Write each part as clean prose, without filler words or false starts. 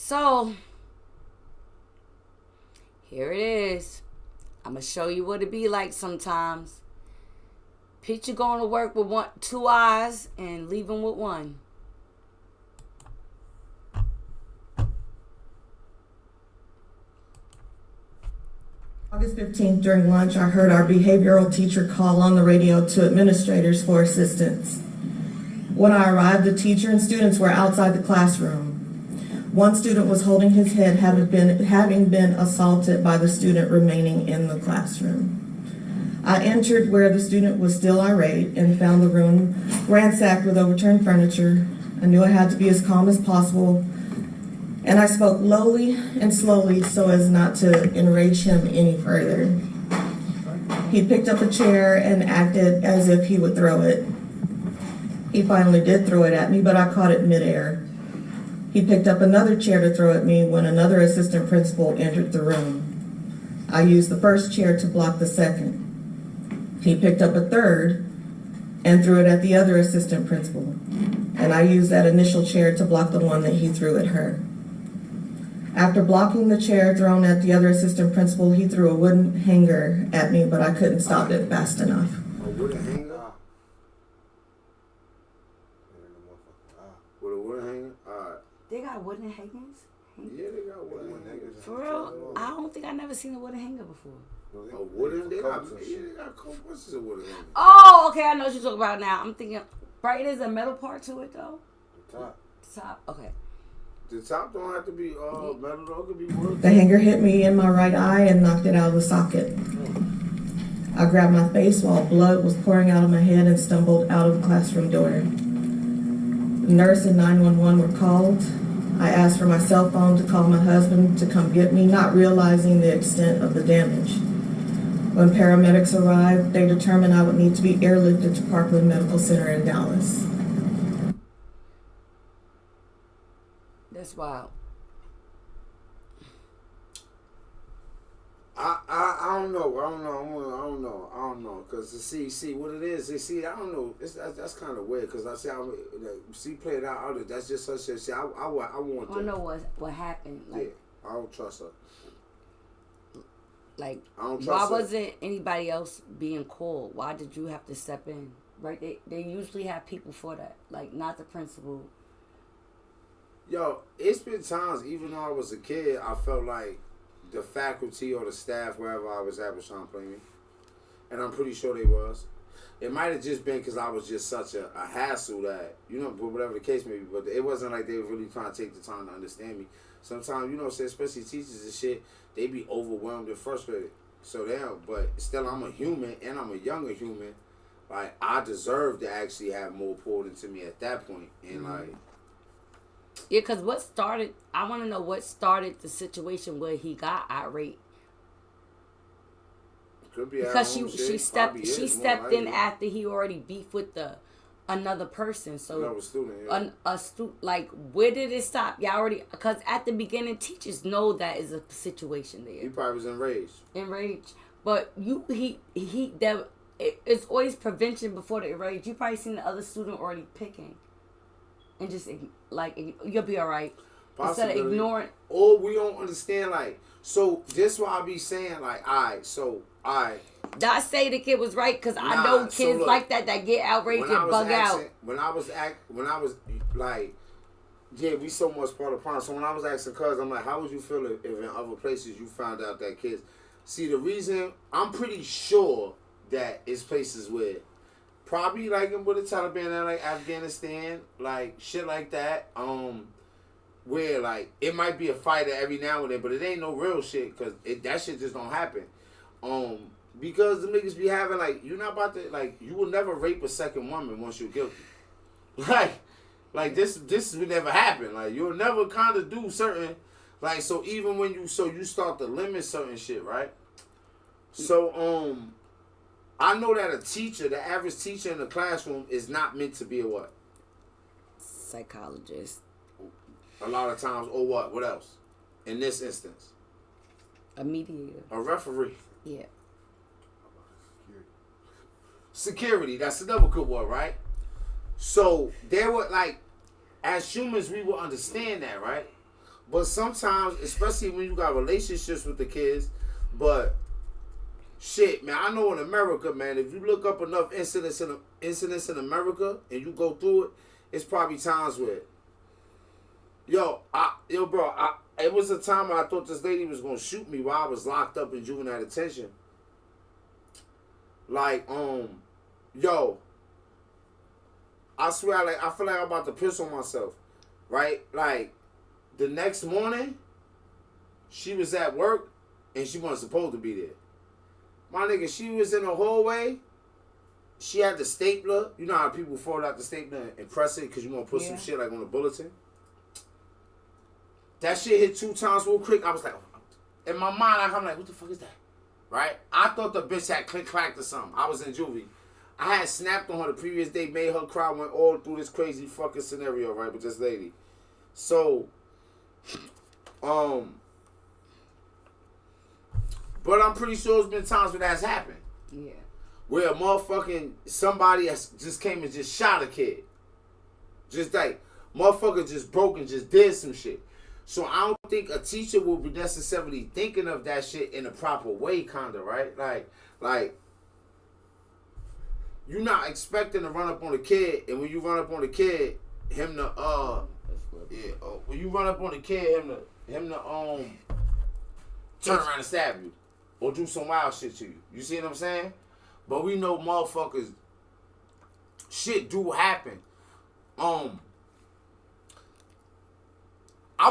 So, here it is. I'm going to show you what it be like sometimes. Picture going to work with two eyes and leaving with one. August 15th, during lunch, I heard our behavioral teacher call on the radio to administrators for assistance. When I arrived, the teacher and students were outside the classroom. One student was holding his head, having been assaulted by the student remaining in the classroom. I entered where the student was still irate and found the room ransacked with overturned furniture. I knew I had to be as calm as possible, and I spoke lowly and slowly so as not to enrage him any further. He picked up a chair and acted as if he would throw it. He finally did throw it at me, but I caught it midair. He picked up another chair to throw at me when another assistant principal entered the room. I used the first chair to block the second. He picked up a third and threw it at the other assistant principal, and I used that initial chair to block the one that he threw at her. After blocking the chair thrown at the other assistant principal, he threw a wooden hanger at me, but I couldn't stop it fast enough. A wooden hanger? With a wooden hanger? Alright. They got wooden hangers? Yeah, they got wooden hangers. For real? I don't think I never seen a wooden hanger before. A wooden? They got coat. What's a wooden hanger? Oh, okay, I know what you're talking about now. I'm thinking, right, there's a metal part to it, though? The top. The top, okay. The top don't have to be metal, though. It could be wood. The hanger hit me in my right eye and knocked it out of the socket. I grabbed my face while blood was pouring out of my head and stumbled out of the classroom door. The nurse and 911 were called. I asked for my cell phone to call my husband to come get me, not realizing the extent of the damage. When paramedics arrived, they determined I would need to be airlifted to Parkland Medical Center in Dallas. That's wild. I don't know. Cause see what it is. See, I don't know. That's kind of weird. Cause play it out. That's just such a. See, I want. I don't know what happened. Like, yeah, I don't trust her. Like, I don't trust why her. wasn't anybody else being called? Why did you have to step in? Right? They usually have people for that. Like, not the principal. Yo, it's been times, even though I was a kid, I felt like the faculty or the staff, wherever I was at, was trying to play me. And I'm pretty sure they was. It might have just been because I was just such a hassle that, whatever the case may be, but it wasn't like they were really trying to take the time to understand me. Sometimes, especially teachers and shit, they be overwhelmed and frustrated. So damn, but still I'm a human and I'm a younger human. Like, I deserve to actually have more poured into me at that point. And like... Yeah, because I want to know what started the situation where he got irate. Could be because she stepped in after he already beefed with another person. So another student, like, where did it stop? Y'all already, because at the beginning, teachers know that is a situation there. He probably was enraged. But it's always prevention before the enrage. You probably seen the other student already picking. And just, like, you'll be all right. Instead of ignoring. Or we don't understand, like, so this why I be saying, like, all right. Not say the kid was right, because I know kids like that get outraged and bug out. When I was like, yeah, we so much part of the problem. So when I was asking cuz, I'm like, how would you feel if in other places you found out that kids... See, the reason, I'm pretty sure that it's places where... Probably like with the Taliban, like Afghanistan, like shit like that. Where like it might be a fighter every now and then, but it ain't no real shit because that shit just don't happen. Because the niggas be having like you're not about to like you will never rape a second woman once you're guilty. Like this would never happen. Like you'll never kind of do certain like so even when you start to limit certain shit, right? So I know that the average teacher in the classroom is not meant to be a what? Psychologist. A lot of times, or what? What else? In this instance? A mediator. A referee. Yeah. Security. That's another good one, right? So, there were, like, as humans, we will understand that, right? But sometimes, especially when you got relationships with the kids, but shit, man, I know in America, man, if you look up enough incidents in America and you go through it, it's probably times where, bro, it was a time where I thought this lady was gonna shoot me while I was locked up in juvenile detention. Like, I swear, like, I feel like I'm about to piss on myself, right? Like, the next morning, she was at work, and she wasn't supposed to be there. My nigga, she was in the hallway. She had the stapler. You know how people fold out the stapler and press it because you want to put some shit like on the bulletin? That shit hit 2 times real quick. I was like, in my mind, I'm like, what the fuck is that? Right? I thought the bitch had click-clacked or something. I was in juvie. I had snapped on her the previous day, made her cry, went all through this crazy fucking scenario, right, with this lady. So, but I'm pretty sure there's been times where that's happened. Yeah. Where a motherfucking somebody just came and just shot a kid. Just like, motherfucker just broke and just did some shit. So I don't think a teacher will be necessarily thinking of that shit in a proper way, kinda, right? Like, you're not expecting to run up on a kid, and when you run up on a kid, when you run up on a kid, him to turn around and stab you, or do some wild shit to you. You see what I'm saying? But we know motherfuckers, shit do happen. I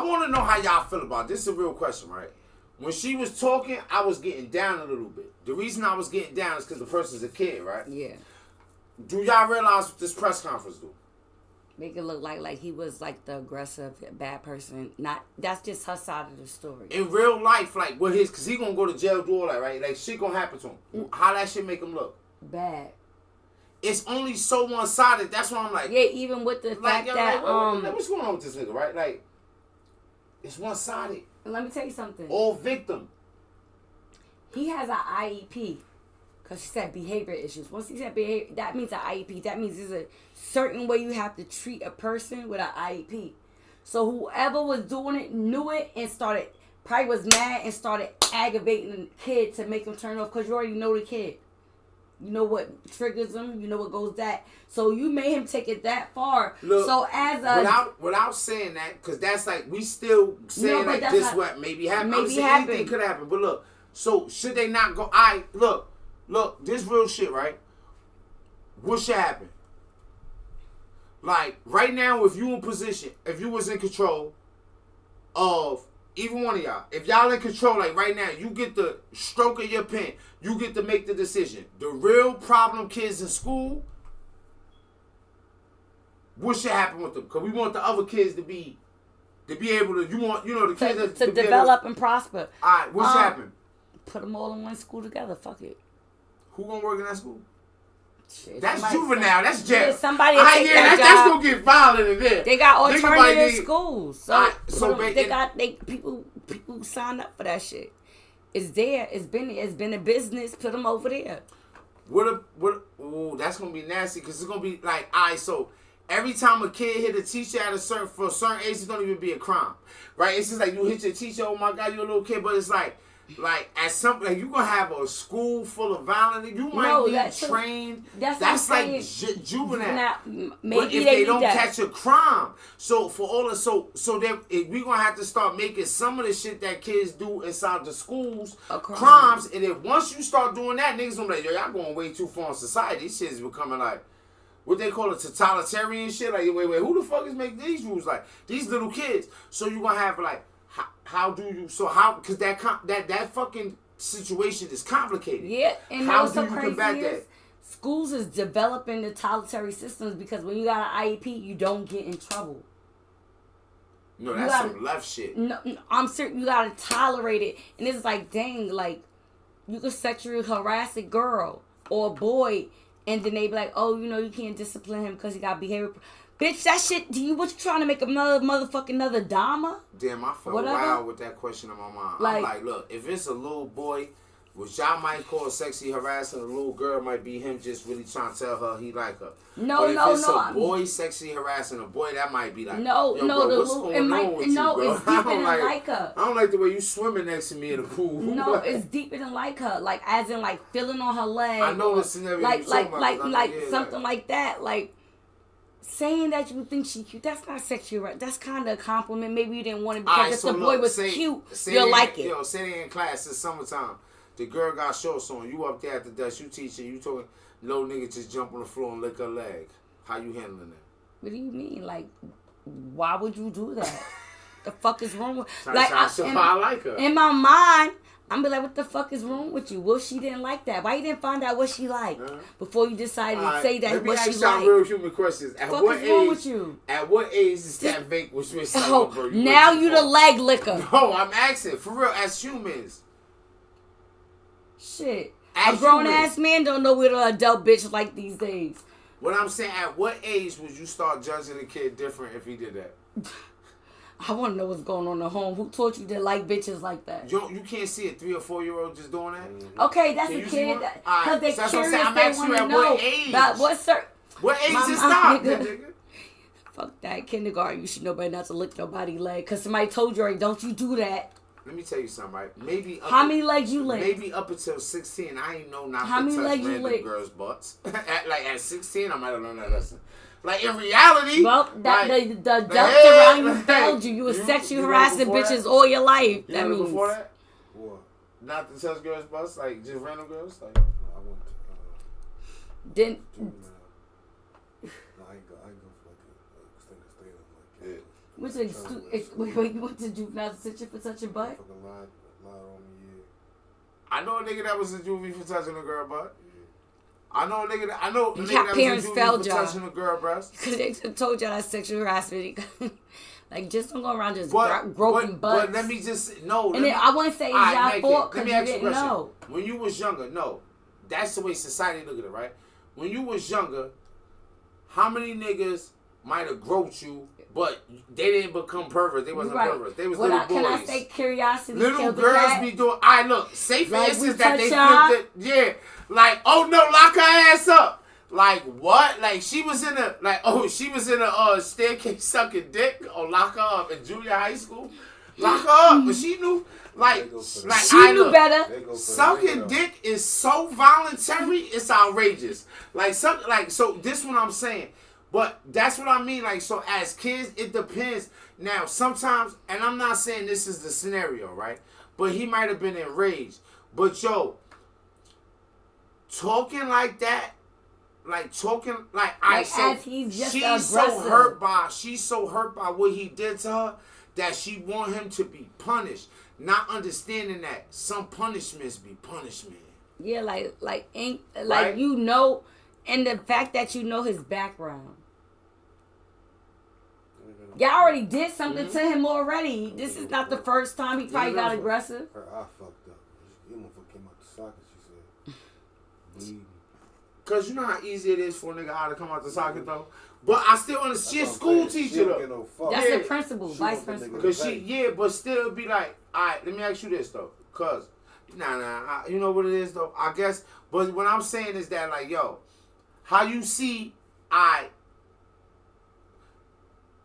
want to know how y'all feel about it. This is a real question, right? When she was talking, I was getting down a little bit. The reason I was getting down is because the person's a kid, right? Yeah. Do y'all realize what this press conference do? Make it look like he was like the aggressive, bad person. That's just her side of the story. In real life, like with his, cause he gonna go to jail, do all that, right? Like shit gonna happen to him. How that shit make him look? Bad. It's only so one-sided. That's why I'm like, yeah. Even with the fact that what's going on with this nigga, right? Like, it's one-sided. Let me tell you something. All victim. He has an IEP. Because she said behavior issues. Once he said behavior, that means an IEP. That means there's a certain way you have to treat a person with an IEP. So whoever was doing it knew it and probably was mad and started aggravating the kid to make him turn off because you already know the kid. You know what triggers him. You know what goes that. So you made him take it that far. Look, so as a... Without saying that, because that's like, we still saying like this what maybe happened. Anything could happen. But look, so should they not go... Look, this real shit, right? What should happen? Like, right now, if you in position, if you was in control of even one of y'all, if y'all in control, like right now, you get the stroke of your pen, you get to make the decision. The real problem kids in school, what should happen with them? Because we want the other kids to be able to, the kids to develop and prosper. All right, what should happen? Put them all in one school together. Fuck it. Who gonna work in that school? Shit, that's juvenile. That's jail. Yeah, somebody take that that's gonna get violent in there. They got alternative schools, so they people sign up for that shit. It's there. It's been a business. Put them over there. That's gonna be nasty because it's gonna be like, alright, so every time a kid hit a teacher for a certain age, it's don't even be a crime, right? It's just like you hit your teacher. Oh my God, you're a little kid, but it's like at some like you gonna have a school full of violence. You might be trained. That's like juvenile. Maybe but if they don't catch a crime, so for all of so then we gonna have to start making some of the shit that kids do inside the schools crimes. And then once you start doing that, niggas gonna be like, yo, y'all going way too far in society. This shit is becoming like what they call it, totalitarian shit. Like wait, who the fuck is making these rules? Like these little kids. So you gonna have like. Because that fucking situation is complicated. Yeah, and how do you combat that? Schools is developing the totalitarian systems because when you got an IEP, you don't get in trouble. No, that's some left shit. No, I'm serious. You gotta tolerate it, and it's like, dang, like you could sexually harass a girl or a boy, and then they be like, oh, you can't discipline him because he got behavior. Bitch, that shit, what you trying to make another Dahmer? Damn, I felt wild with that question in my mind. I'm like, look, if it's a little boy what y'all might call sexy harassing a little girl might be him just really trying to tell her he like her. No, but if no, it's no. a boy sexy harassing a boy, that might be like, no, yo, no. bro, what's going on with you, bro? It's deeper than like her. I don't like the way you swimming next to me in the pool. No, it's deeper than like her. Like as in like feeling on her leg. I know the scenario. Like you're talking about, like yeah, something like that. Like saying that you think she cute. That's not sexual. That's kind of a compliment. Maybe you didn't want it because if the boy was cute, you'll like it. Yo, say they in class. It's summertime. The girl got shorts on. You up there at the desk. You teaching. You talking. Little nigga just jump on the floor and lick her leg. How you handling that? What do you mean? Like, why would you do that? The fuck is wrong with? I like her. In my mind, I'm be like, what the fuck is wrong with you? Well, she didn't like that. Why you didn't find out what she liked before you decided to say that what she liked? Let me ask y'all real human questions. At what what is age? Wrong with you? At what age is that vape was switched? Oh, now you the leg licker. No, I'm asking for real. As humans. Shit. A grown ass man don't know what an adult bitch like these days. What I'm saying, at what age would you start judging a kid different if he did that? I want to know what's going on at home. Who taught you to like bitches like that? You can't see a 3 or 4 year old just doing that. Okay, that's a kid. Because they're curious. They want to know. What age? What age is stop, nigga? Fuck that. Kindergarten, you should know better not to lick nobody's leg. Because somebody told you already, don't you do that. Let me tell you something, right? Maybe how many legs you lick? Maybe up until 16, I ain't know not how to many touch legs you random lick? girls' butts. at 16, I might have learned that lesson. Like in reality, well, that the adults around you failed you. You were sexually harassing bitches all your life. You that means before that? What? Not to touch girls' butts, like just random girls. Like I went to. Then. I ain't go for like a extended stay. I'm like, Wait, you went to juvenile detention for touching butt? Fucking lied on me, yeah. I know a nigga that was in juvie for touching a girl butt. I know a nigga that was in juvie for touching a girl breast. Because they told y'all that's sexual harassment. Like, just don't go around just groping butts. But let me just I wouldn't say it's y'all fault because you didn't know. When you was younger, no, that's the way society look at it, right? When you was younger, how many niggas might have groped you, but they didn't become perverts? They wasn't perverts. They was little boys. Can I say curiosity? Little girls be doing. Look. Say for like instance that they flipped it. Yeah. Like, oh no, lock her ass up. Like what? Like she was in a staircase sucking dick or lock her up in junior high school. Lock her up, but she knew. She knew better. Sucking dick is so voluntary, it's outrageous. So this what I'm saying. But that's what I mean. Like, so as kids, it depends. Now, sometimes, and I'm not saying this is the scenario, right? But he might have been enraged. But yo, talking like that, as he's just aggressive. She's so hurt by what he did to her that she want him to be punished. Not understanding that some punishments be punishment. Yeah, right? You know, and the fact that you know his background. Y'all already did something to him already. This is not the first time he probably got aggressive. I fucked up. Your motherfucker came out the socket, she said. Bleeding. Cause you know how easy it is for a nigga to come out the socket though. But I still understand. She's a school teacher though. That's the principal, vice principal. Cause but still be like, alright, let me ask you this though. Cause, you know what it is though? I guess, but what I'm saying is that like, yo, how you see,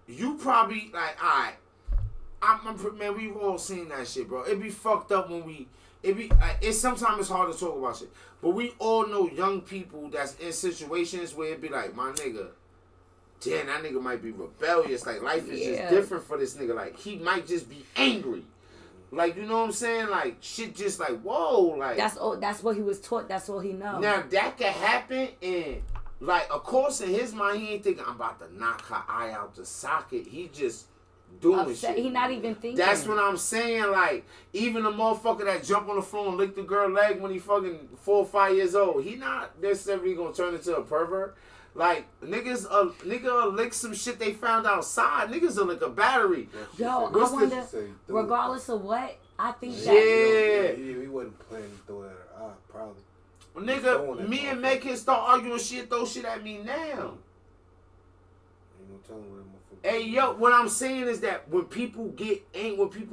you probably like, man, we've all seen that shit, bro. It be fucked up when it's sometimes it's hard to talk about shit. But we all know young people that's in situations where it be like, my nigga, damn, that nigga might be rebellious. Like, life is just different for this nigga. Like, he might just be angry. Like, you know what I'm saying? Like, shit just like, whoa. Like, that's what he was taught. That's all he knows. Now, that could happen and, like, of course, in his mind, he ain't thinking, I'm about to knock her eye out the socket. He just doing shit. He not even thinking. That's what I'm saying. Like, even the motherfucker that jump on the floor and lick the girl leg when he fucking 4 or 5 years old, he not necessarily gonna turn into a pervert. Like, nigga will lick some shit they found outside. Niggas will lick a battery. Yo, I wonder, regardless of what, I think that. Yeah, we wasn't planning to throw that at her eye, probably. Nigga, me and Meg can start arguing shit, throw shit at me now. Ain't no telling what that motherfucker. Hey, yo, what I'm saying is that when people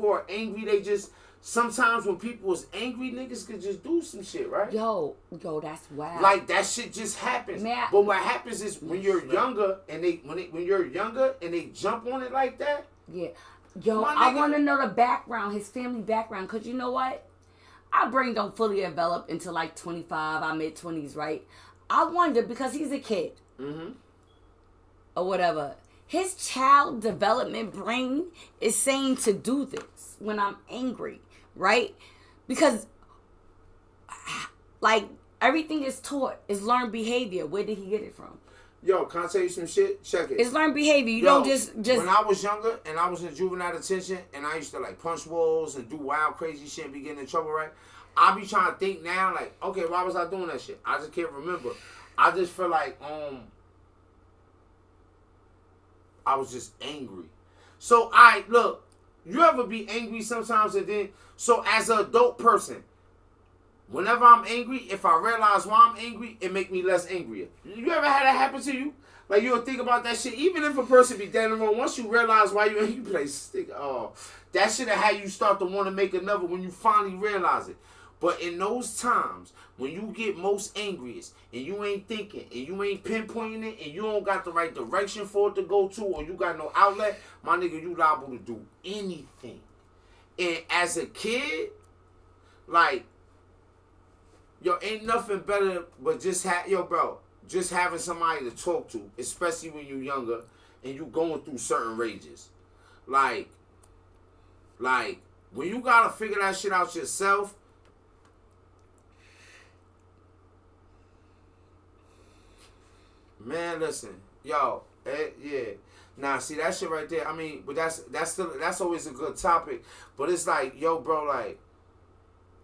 are angry, they just sometimes when people was angry, niggas could just do some shit, right? Yo, that's wild. Like that shit just happens. But what happens is when you're younger and when you're younger and they jump on it like that. Yeah. Yo, I want to know the background, his family background, because you know what? Our brain don't fully develop until like 25, our mid-20s, right? I wonder, because he's a kid. Mm-hmm. Or whatever. His child development brain is saying to do this when I'm angry, right? Because, like, everything is taught, is learned behavior. Where did he get it from? Yo, can I tell you some shit? Check it. It's learned behavior. You don't just. When I was younger and I was in juvenile detention and I used to like punch walls and do wild, crazy shit and be getting in trouble, right? I be trying to think now, like, okay, why was I doing that shit? I just can't remember. I just feel like I was just angry. So look, you ever be angry sometimes and then so as an adult person, whenever I'm angry, if I realize why I'm angry, it make me less angrier. You ever had that happen to you? Like you'll think about that shit, even if a person be dead and wrong, once you realize why you're angry, you be like, that shit how you start to want to make another when you finally realize it. But in those times, when you get most angriest, and you ain't thinking, and you ain't pinpointing it, and you don't got the right direction for it to go to, or you got no outlet, my nigga, you liable to do anything. And as a kid, like, yo, ain't nothing better but just just having somebody to talk to, especially when you're younger, and you going through certain rages. Like, when you gotta figure that shit out yourself, man, listen, yo, yeah. Nah, see that shit right there. I mean, but that's always a good topic. But it's like, yo, bro, like,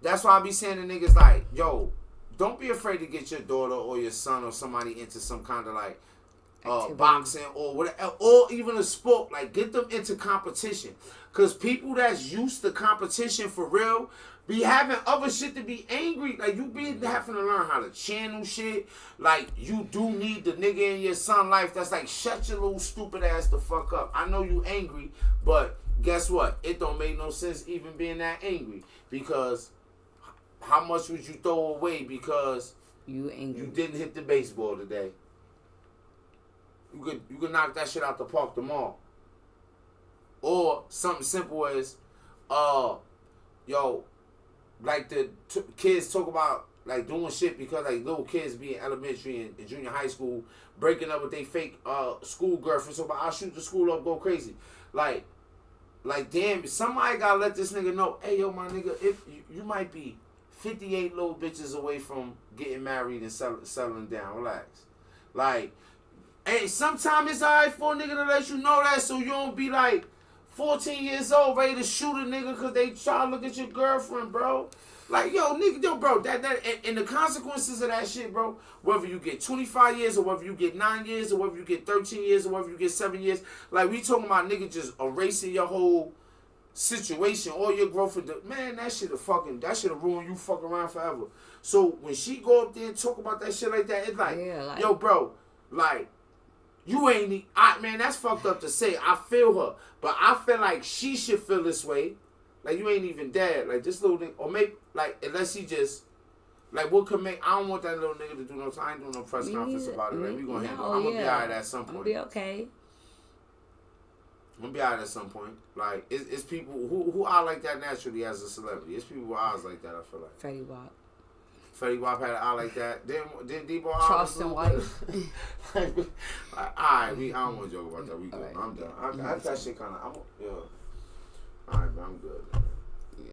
that's why I be saying to niggas like, yo, don't be afraid to get your daughter or your son or somebody into some kind of like boxing or whatever, or even a sport. Like, get them into competition, cause people that's used to competition for real be having other shit to be angry. Like, you be having to learn how to channel shit. Like, you do need the nigga in your son life that's like, shut your little stupid ass the fuck up. I know you angry, but guess what? It don't make no sense even being that angry, because how much would you throw away because you didn't hit the baseball today? You could knock that shit out the park tomorrow. Or something simple as, yo, like the kids talk about like doing shit because like little kids be in elementary and junior high school breaking up with they fake school girlfriends. So I'll shoot the school up, go crazy. Like damn, somebody gotta let this nigga know, hey yo, my nigga, if you might be 58 little bitches away from getting married and settling down. Relax. Like, hey, sometimes it's alright for a nigga to let you know that, so you don't be like 14 years old ready to shoot a nigga because they try to look at your girlfriend, bro. Like, yo, nigga, yo, bro, and the consequences of that shit, bro, whether you get 25 years or whether you get 9 years or whether you get 13 years or whether you get 7 years, like, we talking about nigga just erasing your whole situation, all your growth, man, that shit'll ruin you fuck around forever. So when she go up there and talk about that shit like that, it's like, yo, bro, like, you ain't, man, that's fucked up to say. I feel her, but I feel like she should feel this way. Like, you ain't even dead. Like, this little nigga, or maybe, like, unless he just, like, what could make, I don't want that little nigga to do no, I ain't doing no press conference about it. Like, we gonna handle it. I'm gonna be alright at some point. I'm gonna be okay. I'm gonna be alright at some point. Like, it's people who are like that naturally as a celebrity. It's people with eyes like that, I feel like. Freddie Wap. Freddie Wap had an eye like that. Didn't Debo Charleston White. Alright, I don't want to joke about that. We good. Right. I'm done. I that shit kind of, Alright, man, I'm good.